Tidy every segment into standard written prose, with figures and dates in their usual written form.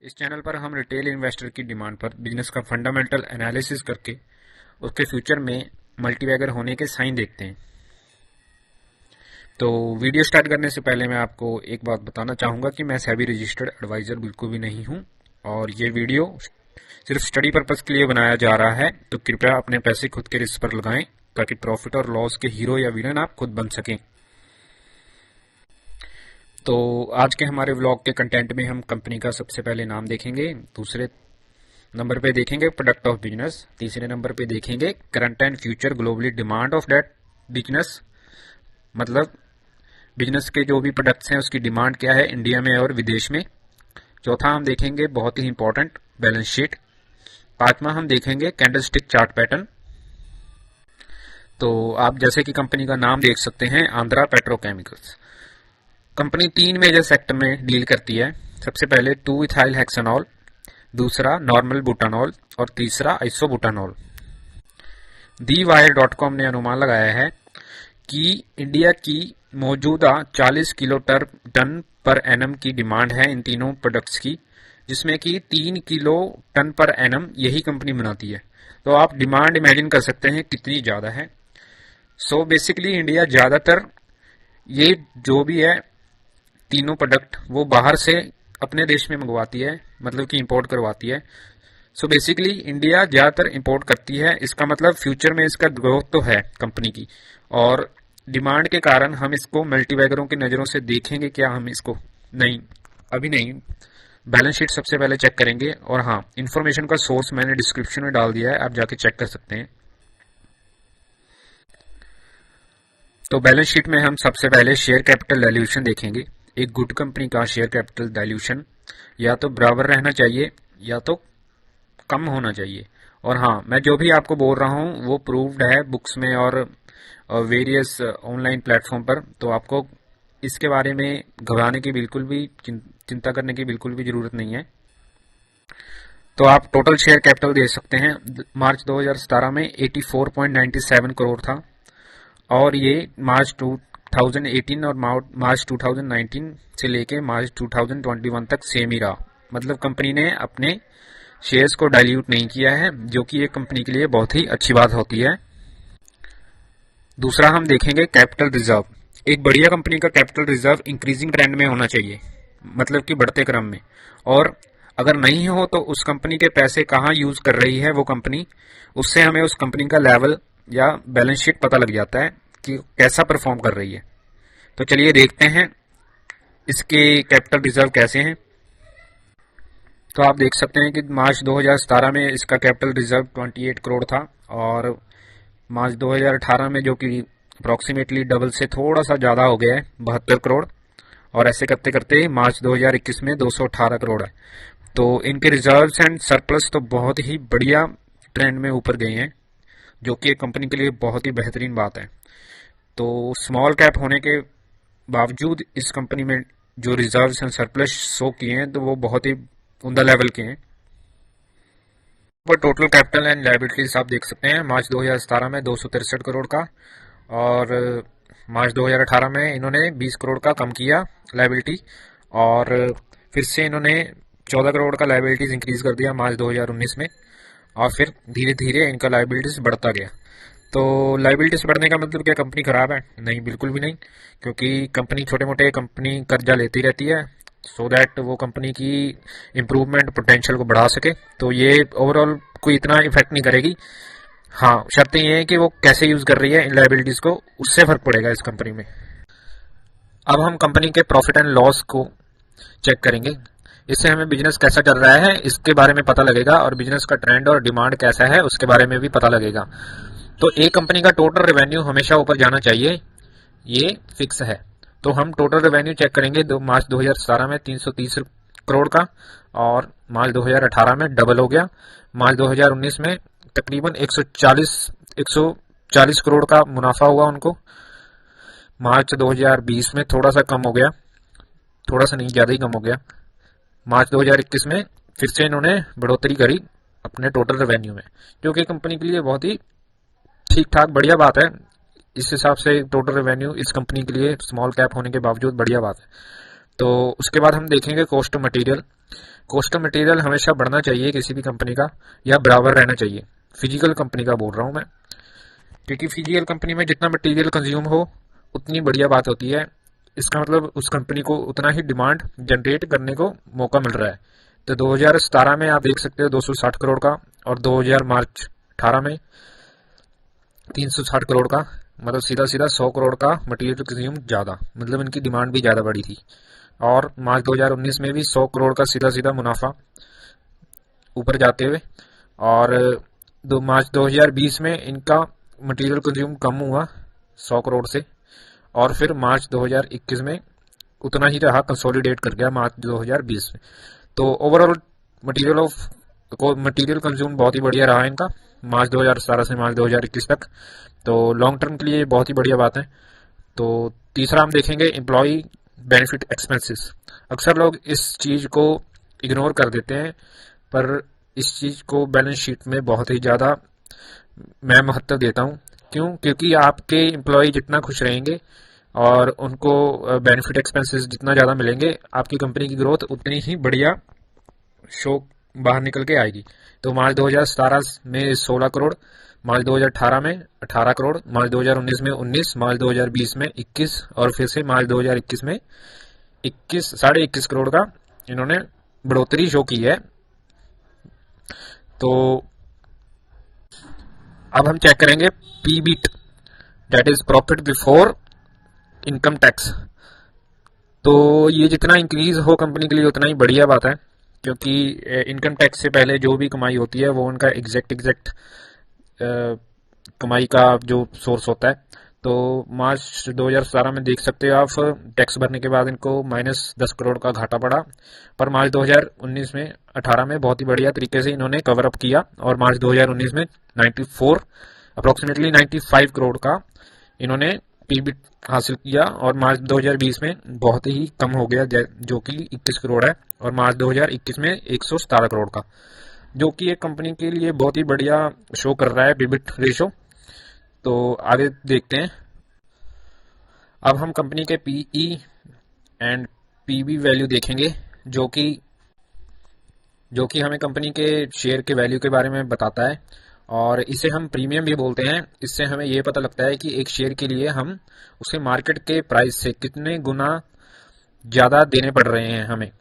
इस चैनल पर हम रिटेल इन्वेस्टर की डिमांड पर बिजनेस का फंडामेंटल एनालिसिस करके उसके फ्यूचर में मल्टीबैगर होने के साइन देखते हैं। तो वीडियो स्टार्ट करने से पहले मैं आपको एक बात बताना चाहूँगा कि मैं सेबी रजिस्टर्ड एडवाइज़र बिल्कुल भी नहीं हूँ और ये वीडियो सिर्फ स्टडी पर्पज़ के लिए बनाया जा रहा है। तो कृपया अपने पैसे खुद के रिस्क पर लगाएं ताकि प्रॉफिट और लॉस के हीरो या विलन आप खुद बन सकें। तो आज के हमारे व्लॉग के कंटेंट में हम कंपनी का सबसे पहले नाम देखेंगे, दूसरे नंबर पे देखेंगे प्रोडक्ट ऑफ बिजनेस, तीसरे नंबर पे देखेंगे current and future globally demand of that business, मतलब बिजनेस के जो भी प्रोडक्ट्स हैं उसकी डिमांड क्या है इंडिया में और विदेश में। चौथा हम देखेंगे बहुत ही इंपॉर्टेंट बैलेंस शीट। पांचवा हम देखेंगे कैंडलस्टिक चार्ट पैटर्न। तो आप जैसे कि कंपनी का नाम देख सकते हैं Andhra petrochemicals. Company 3 major sector में डील करती है। सबसे पहले 2 इथाइल हेक्सानॉल, दूसरा नॉर्मल बुटानॉल और तीसरा आइसोबुटानॉल। दीवायर.com ने अनुमान लगाया है कि इंडिया की मौजूदा 40 किलो टन पर एनम की डिमांड है इन तीनों प्रोडक्ट्स की, जिसमें कि 3 किलो टन पर एनम यही कंपनी बनाती है। तो आप डिमांड इमेजिन कर सकते हैं कितनी ज़्यादा है। सो बेसिकली इंडिया ज़्यादातर ये जो भी है तीनों प्रोडक्ट वो बाहर से अपने देश में मंगवाती है, मतलब कि इंपोर्ट करवाती है। सो बेसिकली इंडिया ज़्यादातर इंपोर्ट करती है। इसका मतलब फ्यूचर में इसका ग्रोथ तो है कंपनी की, और डिमांड के कारण हम इसको मल्टीबैगरों की नज़रों से देखेंगे क्या, हम इसको नहीं, अभी नहीं, बैलेंस शीट सबसे पहले चेक करेंगे। और हाँ, इन्फॉर्मेशन का सोर्स मैंने डिस्क्रिप्शन में डाल दिया है, आप जाके चेक कर सकते हैं। तो बैलेंस शीट में हम सबसे पहले शेयर कैपिटल डाइल्यूशन देखेंगे। एक गुड कंपनी का शेयर कैपिटल डाइल्यूशन या तो बराबर रहना चाहिए या तो कम होना चाहिए। और हाँ, मैं जो भी आपको बोल रहा हूँ वो प्रूव्ड है बुक्स में और वेरियस ऑनलाइन प्लेटफॉर्म पर। तो आपको इसके बारे में घबराने की बिल्कुल भी चिंता करने की बिल्कुल भी जरूरत नहीं है। तो आप टोटल शेयर कैपिटल देख सकते हैं। मार्च 2017 में 84.97 करोड़ था और ये मार्च 2018 और मार्च 2019 से लेके मार्च 2021 तक सेम ही रहा। मतलब कंपनी ने अपने शेयर्स को डाइल्यूट नहीं किया है, जो कि एक कंपनी के लिए बहुत ही अच्छी बात होती है। दूसरा हम देखेंगे कैपिटल रिजर्व। एक बढ़िया कंपनी का कैपिटल रिजर्व इंक्रीजिंग ट्रेंड में होना चाहिए, मतलब कि बढ़ते क्रम में। और अगर नहीं हो तो उस कंपनी के पैसे कहाँ यूज कर रही है वो कंपनी, उससे हमें उस कंपनी का लेवल या बैलेंस शीट पता लग जाता है कि कैसा परफॉर्म कर रही है। तो चलिए देखते हैं इसके कैपिटल रिजर्व कैसे हैं। तो आप देख सकते हैं कि मार्च 2017 में इसका कैपिटल रिजर्व 28 करोड़ था और मार्च 2018 में, जो कि अप्रॉक्सीमेटली डबल से थोड़ा सा ज़्यादा हो गया है, 72 करोड़। और ऐसे करते करते मार्च 2021 में 218 करोड़ है। तो इनके रिजर्व्स एंड सरप्लस तो बहुत ही बढ़िया ट्रेंड में ऊपर गए हैं, जो कि एक कंपनी के लिए बहुत ही बेहतरीन बात है। तो स्मॉल कैप होने के बावजूद इस कंपनी में जो रिजर्व्स एंड सरप्लस शो किए हैं तो वो बहुत ही उम्दा लेवल के हैं। पर टोटल कैपिटल एंड लायबिलिटीज आप देख सकते हैं मार्च 2017 में 263 करोड़ का, और मार्च 2018 में इन्होंने 20 करोड़ का कम किया लायबिलिटी, और फिर से इन्होंने 14 करोड़ का लायबिलिटीज इंक्रीज कर दिया मार्च 2019 में, और फिर धीरे धीरे इनका लायबिलिटीज बढ़ता गया। तो लायबिलिटीज बढ़ने का मतलब क्या कंपनी खराब है? नहीं, बिल्कुल भी नहीं, क्योंकि कंपनी छोटे मोटे कंपनी कर्जा लेती रहती है सो दैट वो कंपनी की इम्प्रूवमेंट पोटेंशियल को बढ़ा सके। तो ये ओवरऑल कोई इतना इफेक्ट नहीं करेगी। हाँ, शर्त ये है कि वो कैसे यूज कर रही है इन लायबिलिटीज को, उससे फर्क पड़ेगा इस कंपनी में। अब हम कंपनी के प्रॉफिट एंड लॉस को चेक करेंगे। इससे हमें बिजनेस कैसा चल रहा है इसके बारे में पता लगेगा, और बिजनेस का ट्रेंड और डिमांड कैसा है उसके बारे में भी पता लगेगा। तो एक कंपनी का टोटल रेवेन्यू हमेशा ऊपर जाना चाहिए, ये फिक्स है। तो हम टोटल रेवेन्यू चेक करेंगे मार्च 2017 में 330 करोड़ का, और मार्च 2018 में डबल हो गया। मार्च 2019 में तकरीबन 140 करोड़ का मुनाफा हुआ उनको। मार्च 2020 में थोड़ा सा कम हो गया, थोड़ा सा नहीं, ज़्यादा ही कम हो गया। मार्च 2021 में फिर से इन्होंने बढ़ोतरी करी अपने टोटल रेवेन्यू में, जो कि कंपनी के लिए बहुत ही ठीक ठाक बढ़िया बात है। इस हिसाब से टोटल रेवेन्यू इस कंपनी के लिए स्मॉल कैप होने के बावजूद बढ़िया बात है। तो उसके बाद हम देखेंगे cost of material. Cost of material हमेशा बढ़ना चाहिए किसी भी कंपनी का, या बराबर रहना चाहिए। फिजिकल कंपनी का बोल रहा हूँ मैं, क्योंकि फिजिकल कंपनी में जितना मटेरियल कंज्यूम हो उतनी बढ़िया बात होती है। इसका मतलब उस कंपनी को उतना ही डिमांड जनरेट करने को मौका मिल रहा है। तो 2017 में आप देख सकते हो 260 करोड़ का, और 2000 मार्च 18 में 360 करोड़ का। मतलब सीधा सीधा 100 करोड़ का मटेरियल कंज्यूम ज़्यादा, मतलब इनकी डिमांड भी ज़्यादा बढ़ी थी। और मार्च 2019 में भी 100 करोड़ का सीधा सीधा मुनाफा ऊपर जाते हुए, और मार्च 2020 में इनका मटेरियल कंज्यूम कम हुआ 100 करोड़ से, और फिर मार्च 2021 में उतना ही रहा, कंसोलिडेट कर गया मार्च 2020 में। तो ओवरऑल मटेरियल कंज्यूम बहुत ही बढ़िया रहा इनका मार्च 2017 से मार्च 2021 तक। तो लॉन्ग टर्म के लिए बहुत ही बढ़िया बात है। तो तीसरा हम देखेंगे एम्प्लॉय बेनिफिट एक्सपेंसेस। अक्सर लोग इस चीज़ को इग्नोर कर देते हैं, पर इस चीज़ को बैलेंस शीट में बहुत ही ज़्यादा मैं महत्व देता हूँ। क्यों? क्योंकि आपके एम्प्लॉय जितना खुश रहेंगे और उनको बेनिफिट एक्सपेंसेस जितना ज़्यादा मिलेंगे, आपकी कंपनी की ग्रोथ उतनी ही बढ़िया शो बाहर निकल के आएगी। तो मार्च 2017 में 16 करोड़, मार्च 2018 में 18 करोड़, मार्च 2019 में 19, मार्च 2020 में 21, और फिर से मार्च 2021 में 21.5 करोड़ का इन्होंने बढ़ोतरी शो की है। तो अब हम चेक करेंगे PBIT, that is profit before income tax. तो ये जितना इंक्रीज हो कंपनी के लिए उतना ही बढ़िया बात है, क्योंकि इनकम टैक्स से पहले जो भी कमाई होती है वो उनका एग्जैक्ट कमाई का जो सोर्स होता है। तो मार्च 2017 में देख सकते हो आप, टैक्स भरने के बाद इनको -10 करोड़ का घाटा पड़ा, पर मार्च 2019 में 18 में बहुत ही बढ़िया तरीके से इन्होंने कवर अप किया, और मार्च 2019 में 94 अप्रोक्सीमेटली 95 करोड़ का इन्होंने पीबीट हासिल किया, और मार्च 2020 में बहुत ही कम हो गया जो कि 21 करोड़ है, और मार्च 2021 में 117 करोड़ का, जो कि एक कंपनी के लिए बहुत ही बढ़िया शो कर रहा है पीबीट रेशो। तो आगे देखते हैं। अब हम कंपनी के पीई एंड पीबी वैल्यू देखेंगे, जो कि हमें कंपनी के शेयर के वैल्यू के बारे में बताता है, और इसे हम प्रीमियम भी बोलते हैं। इससे हमें यह पता लगता है कि एक शेयर के लिए हम उसे मार्केट के प्राइस से कितने गुना ज़्यादा देने पड़ रहे हैं हमें,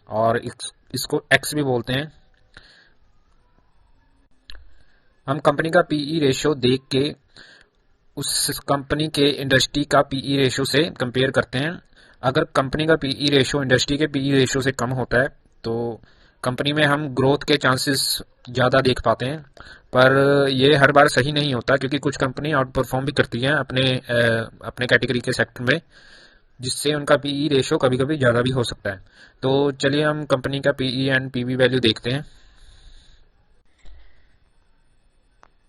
और इसको एक्स भी बोलते हैं। हम कंपनी का पीई रेशियो देख के उस कंपनी के इंडस्ट्री का पीई रेशियो से कंपेयर करते हैं। अगर कंपनी का पीई रेशियो इंडस्ट्री के पीई रेशियो से कम होता है तो कंपनी में हम ग्रोथ के चांसेस ज़्यादा देख पाते हैं, पर ये हर बार सही नहीं होता, क्योंकि कुछ कंपनी आउट परफॉर्म भी करती हैं अपने कैटेगरी के सेक्टर में, जिससे उनका पीई रेशियो कभी कभी ज़्यादा भी हो सकता है। तो चलिए हम कंपनी का पीई एंड पीबी वैल्यू देखते हैं।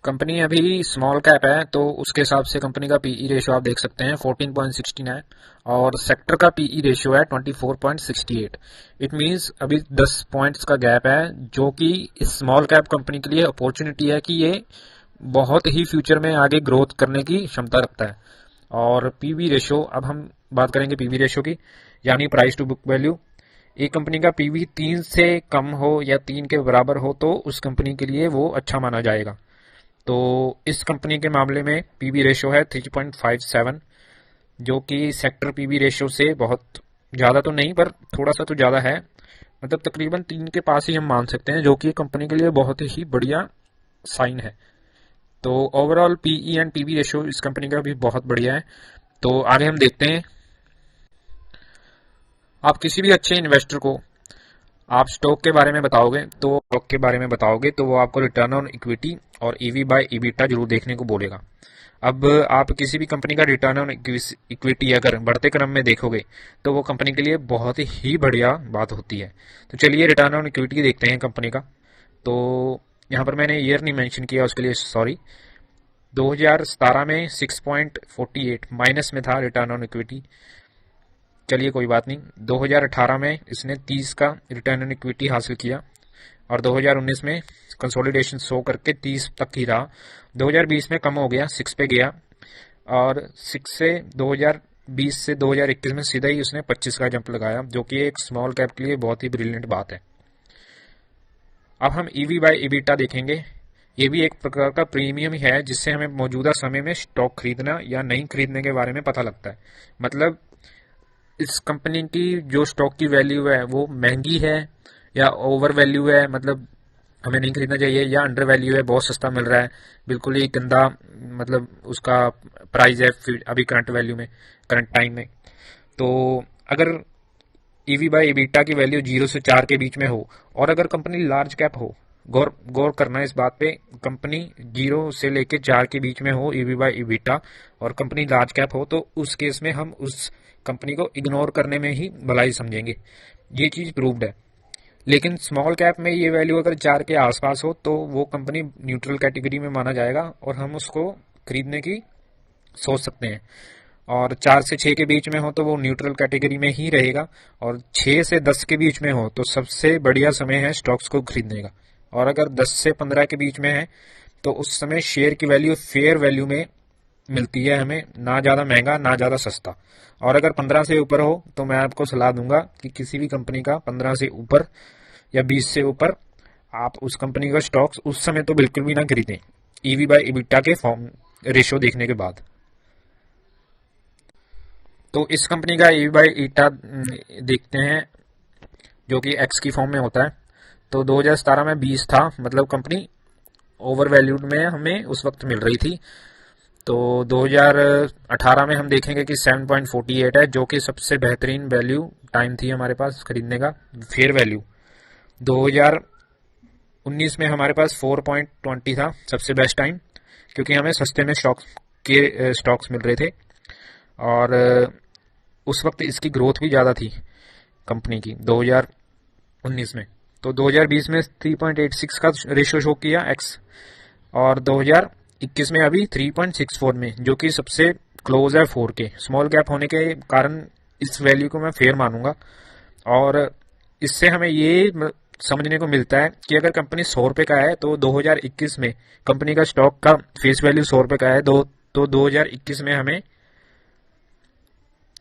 कंपनी अभी स्मॉल कैप है, तो उसके हिसाब से कंपनी का पीई रेशियो आप देख सकते हैं 14.69, और सेक्टर का पीई रेशियो है 24.68। इट मींस अभी 10 पॉइंट्स का गैप है, जो कि इस स्मॉल कैप कंपनी के लिए अपॉर्चुनिटी है कि ये बहुत ही फ्यूचर में आगे ग्रोथ करने की क्षमता रखता है। और पीबी रेशियो, अब हम बात करेंगे पीबी रेशियो की, यानी प्राइस टू बुक वैल्यू। एक कंपनी का पीबी 3 से कम हो या 3 के बराबर हो तो उस कंपनी के लिए वो अच्छा माना जाएगा। तो इस कंपनी के मामले में पीबी रेशियो है 3.57, जो कि सेक्टर पीबी रेशियो से बहुत ज़्यादा तो नहीं, पर थोड़ा सा तो ज़्यादा है, मतलब तकरीबन 3 के पास ही हम मान सकते हैं, जो कि कंपनी के लिए बहुत ही बढ़िया साइन है। तो overall PE and PB ratio इस कंपनी का भी बहुत बढ़िया है। तो आगे हम देखते हैं। आप किसी भी अच्छे इन्वेस्टर को आप स्टॉक के बारे में बताओगे तो वो आपको रिटर्न ऑन इक्विटी और ईवी बाय ईबिटा जरूर देखने को बोलेगा। अब आप किसी भी कंपनी का रिटर्न ऑन इक्विटी अगर बढ़ते क्रम में देखोगे तो वो कंपनी के लिए बहुत ही बढ़िया बात होती है। तो चलिए रिटर्न ऑन इक्विटी देखते हैं कंपनी का। तो यहाँ पर मैंने ईयर नहीं मेंशन किया, उसके लिए सॉरी। 2017 में 6.48 माइनस में था रिटर्न ऑन इक्विटी, चलिए कोई बात नहीं। 2018 में इसने 30 का रिटर्न ऑन इक्विटी हासिल किया, और 2019 में कंसोलिडेशन शो करके 30 तक ही रहा। 2020 में कम हो गया, 6 पे गया, और 6 से 2020 से 2021 में सीधा ही उसने 25 का जंप लगाया, जो कि एक स्मॉल कैप के लिए बहुत ही ब्रिलियंट बात है। अब हम ईवी बाय ईबिटा देखेंगे। ये भी एक प्रकार का प्रीमियम ही है, जिससे हमें मौजूदा समय में स्टॉक खरीदना या नहीं खरीदने के बारे में पता लगता है। मतलब इस कंपनी की जो स्टॉक की वैल्यू है वो महंगी है या ओवर वैल्यू है, मतलब हमें नहीं खरीदना चाहिए, या अंडर वैल्यू है, बहुत सस्ता मिल रहा है, बिल्कुल ही गंदा मतलब उसका प्राइस है अभी करंट वैल्यू में, करंट टाइम में। तो अगर ईवी बाय ईबिटा की वैल्यू 0 से 4 के बीच में हो और अगर कंपनी लार्ज कैप हो, गौर करना है इस बात पे, कंपनी 0 से लेके 4 के बीच में हो ईवी बाय ईबिटा और कंपनी लार्ज कैप हो, तो उस केस में हम उस कंपनी को इग्नोर करने में ही भलाई समझेंगे। ये चीज प्रूव्ड है। लेकिन स्मॉल कैप में ये वैल्यू अगर 4 के आसपास हो तो वो कंपनी न्यूट्रल कैटेगरी में माना जाएगा और हम उसको खरीदने की सोच सकते हैं। और 4 से 6 के बीच में हो तो वो न्यूट्रल कैटेगरी में ही रहेगा, और 6 से 10 के बीच में हो तो सबसे बढ़िया समय है स्टॉक्स को खरीदने का। और अगर 10 से 15 के बीच में है तो उस समय शेयर की वैल्यू फेयर वैल्यू में मिलती है हमें, ना ज़्यादा महंगा ना ज़्यादा सस्ता। और अगर 15 से ऊपर हो तो मैं आपको सलाह दूंगा कि किसी भी कंपनी का 15 से ऊपर या 20 से ऊपर आप उस कंपनी का स्टॉक्स उस समय तो बिल्कुल भी ना खरीदें, ईवी बाय ईबिटा के फॉर्म रेशो देखने के बाद। तो इस कंपनी का ईवी बाय ईटा देखते हैं, जो कि एक्स की फॉर्म में होता है। तो 2017 में 20 था, मतलब कंपनी ओवर वैल्यूड में हमें उस वक्त मिल रही थी। तो 2018 में हम देखेंगे कि 7.48 है, जो कि सबसे बेहतरीन वैल्यू टाइम थी हमारे पास खरीदने का, फेयर वैल्यू। 2019 में हमारे पास 4.20 था, सबसे बेस्ट टाइम, क्योंकि हमें सस्ते में स्टॉक्स मिल रहे थे और उस वक्त इसकी ग्रोथ भी ज़्यादा थी कंपनी की 2019 में। तो 2020 में 3.86 का रेशियो शो किया एक्स, और 2021 में अभी 3.64 में, जो कि सबसे क्लोज है 4 के। स्मॉल कैप होने के कारण इस वैल्यू को मैं फेयर मानूंगा। और इससे हमें ये समझने को मिलता है कि अगर कंपनी 100 रुपये का है तो 2021 में कंपनी का स्टॉक का फेस वैल्यू 100 रुपये का है, तो 2021 में हमें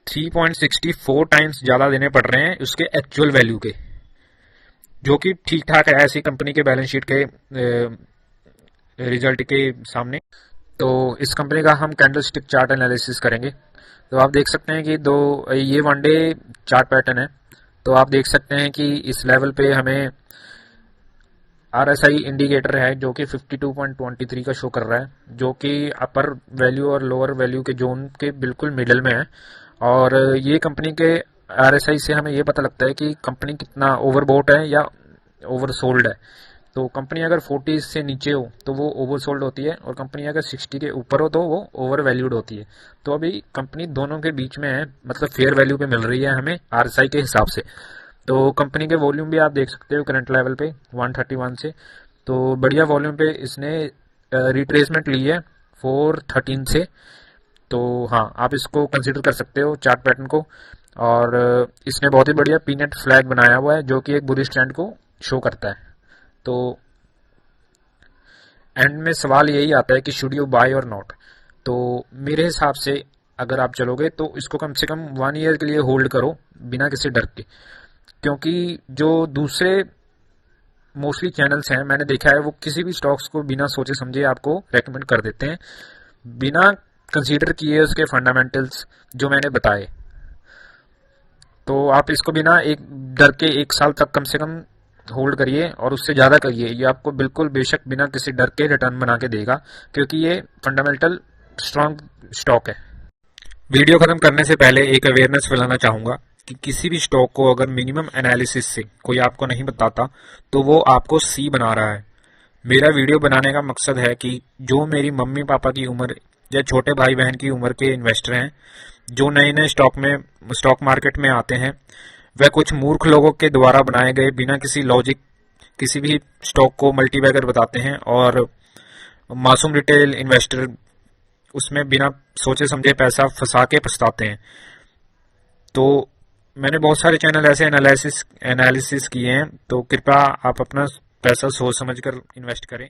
3.64 टाइम्स ज्यादा देने पड़ रहे हैं उसके एक्चुअल वैल्यू के, जो कि ठीक ठाक है ऐसी कंपनी के बैलेंस शीट के रिजल्ट के सामने। तो इस कंपनी का हम कैंडलस्टिक चार्ट एनालिसिस करेंगे। तो आप देख सकते हैं कि ये वन डे चार्ट पैटर्न है। तो आप देख सकते हैं कि इस लेवल पे हमें RSI इंडिकेटर है जो कि 52.23 का शो कर रहा है, जो कि अपर वैल्यू और लोअर वैल्यू के जोन के बिल्कुल मिडल में है। और ये कंपनी के RSI से हमें ये पता लगता है कि कंपनी कितना ओवरबोट है या ओवरसोल्ड है। तो कंपनी अगर 40 से नीचे हो तो वो ओवरसोल्ड होती है, और कंपनी अगर 60 के ऊपर हो तो वो ओवर वैल्यूड होती है। तो अभी कंपनी दोनों के बीच में है, मतलब फेयर वैल्यू पे मिल रही है हमें RSI के हिसाब से। तो कंपनी के वॉल्यूम भी आप देख सकते हो करंट लेवल पे 131 से, तो बढ़िया वॉल्यूम पे इसने रिट्रेसमेंट ली है 413 से। तो हाँ, आप इसको कंसिडर कर सकते हो चार्ट पैटर्न को। और इसने बहुत ही बढ़िया पीनट फ्लैग बनाया हुआ है, जो कि एक बुलिश ट्रेंड को शो करता है। तो एंड में सवाल यही आता है कि शुड यू बाय और नॉट। तो मेरे हिसाब से अगर आप चलोगे तो इसको कम से कम 1 ईयर के लिए होल्ड करो बिना किसी डर के, क्योंकि जो दूसरे मोस्टली चैनल्स हैं मैंने देखा है वो किसी भी स्टॉक्स को बिना सोचे समझे आपको रेकमेंड कर देते हैं, बिना कंसीडर किए उसके फंडामेंटल्स जो मैंने बताए। तो आप इसको बिना एक डर के 1 साल तक कम से कम होल्ड करिए, और उससे ज़्यादा करिए। ये आपको बिल्कुल बेशक बिना किसी डर के रिटर्न बना के देगा, क्योंकि ये फंडामेंटल स्ट्रॉन्ग स्टॉक है। वीडियो खत्म करने से पहले एक अवेयरनेस फैलाना चाहूँगा कि किसी भी स्टॉक को अगर मिनिमम एनालिसिस से कोई आपको नहीं बताता तो वो आपको सी बना रहा है। मेरा वीडियो बनाने का मकसद है कि जो मेरी मम्मी पापा की उम्र या छोटे भाई बहन की उम्र के इन्वेस्टर हैं, जो नए नए स्टॉक मार्केट में आते हैं, वह कुछ मूर्ख लोगों के द्वारा बनाए गए बिना किसी लॉजिक किसी भी स्टॉक को मल्टीबैगर बताते हैं, और मासूम रिटेल इन्वेस्टर उसमें बिना सोचे समझे पैसा फंसा के पछताते हैं। तो मैंने बहुत सारे चैनल ऐसे एनालिसिस किए हैं, तो कृपया आप अपना पैसा सोच समझ कर इन्वेस्ट करें।